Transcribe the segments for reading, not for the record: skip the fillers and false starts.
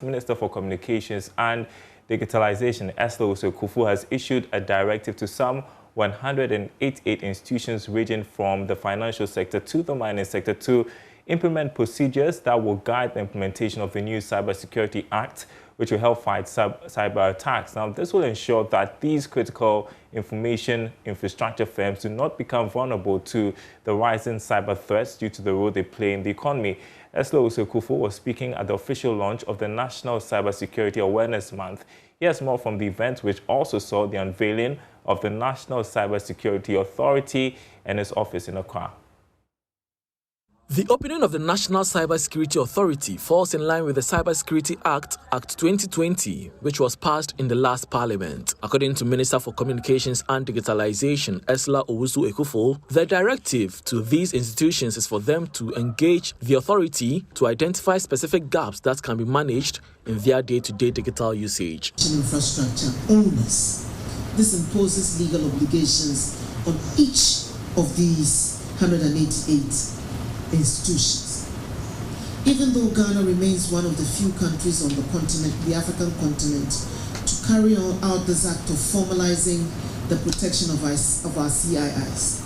Minister for Communications and Digitalization, Esther Kufu, has issued a directive to some 188 institutions ranging from the financial sector to the mining sector to implement procedures that will guide the implementation of the new Cybersecurity Act, which will help fight cyber attacks. Now, this will ensure that these critical information infrastructure firms do not become vulnerable to the rising cyber threats due to the role they play in the economy. Eslo Kufu was speaking at the official launch of the National Cybersecurity Awareness Month. Here's more from the event, which also saw the unveiling of the National Cybersecurity Authority and its office in Accra. The opening of the National Cybersecurity Authority falls in line with the Cybersecurity Act, Act 2020, which was passed in the last Parliament. According to Minister for Communications and Digitalization, Esla Owusu-Ekufo, the directive to these institutions is for them to engage the authority to identify specific gaps that can be managed in their day-to-day digital usage. Infrastructure owners. This imposes legal obligations on each of these 188 institutions. Even though Ghana remains one of the few countries on the continent, the African continent, to carry out this act of formalizing the protection of our CIIs,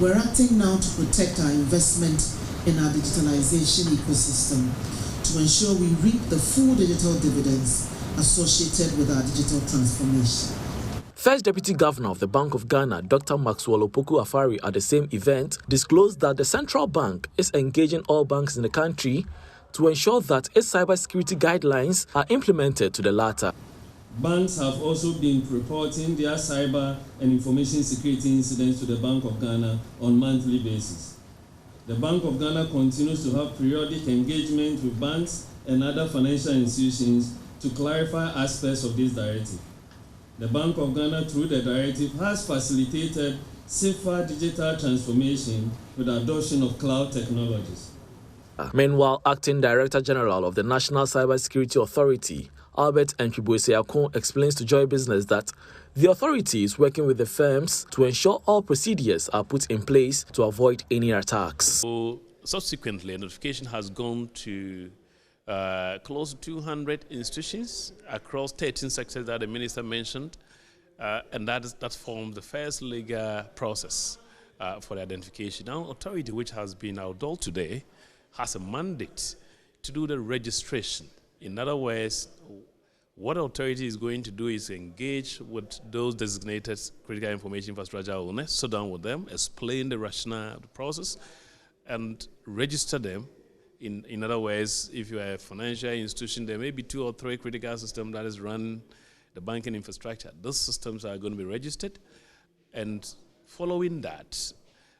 we're acting now to protect our investment in our digitalization ecosystem to ensure we reap the full digital dividends associated with our digital transformation. First Deputy Governor of the Bank of Ghana, Dr. Maxwell Opoku Afari, at the same event, disclosed that the central bank is engaging all banks in the country to ensure that its cybersecurity guidelines are implemented to the latter. Banks have also been reporting their cyber and information security incidents to the Bank of Ghana on a monthly basis. The Bank of Ghana continues to have periodic engagement with banks and other financial institutions to clarify aspects of this directive. The Bank of Ghana, through the directive, has facilitated safer digital transformation with the adoption of cloud technologies. Meanwhile, Acting Director General of the National Cybersecurity Authority, Albert Ntwiboese-Akon, explains to Joy Business that the authority is working with the firms to ensure all procedures are put in place to avoid any attacks. So, subsequently, a notification has gone to close to 200 institutions across 13 sectors that the minister mentioned, and that forms the first legal process for the identification. Now, authority, which has been outdoor today, has a mandate to do the registration. In other words, what the authority is going to do is engage with those designated critical information infrastructure owners, sit down with them, explain the rationale of the process, and register them. In other words, if you are a financial institution, there may be 2 or 3 critical systems that is run the banking infrastructure. Those systems are going to be registered, and following that,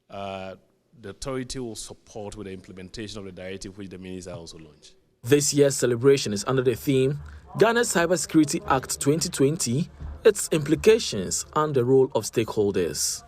the authority will support with the implementation of the directive which the minister also launched. This year's celebration is under the theme Ghana's Cybersecurity Act 2020, its implications and the role of stakeholders.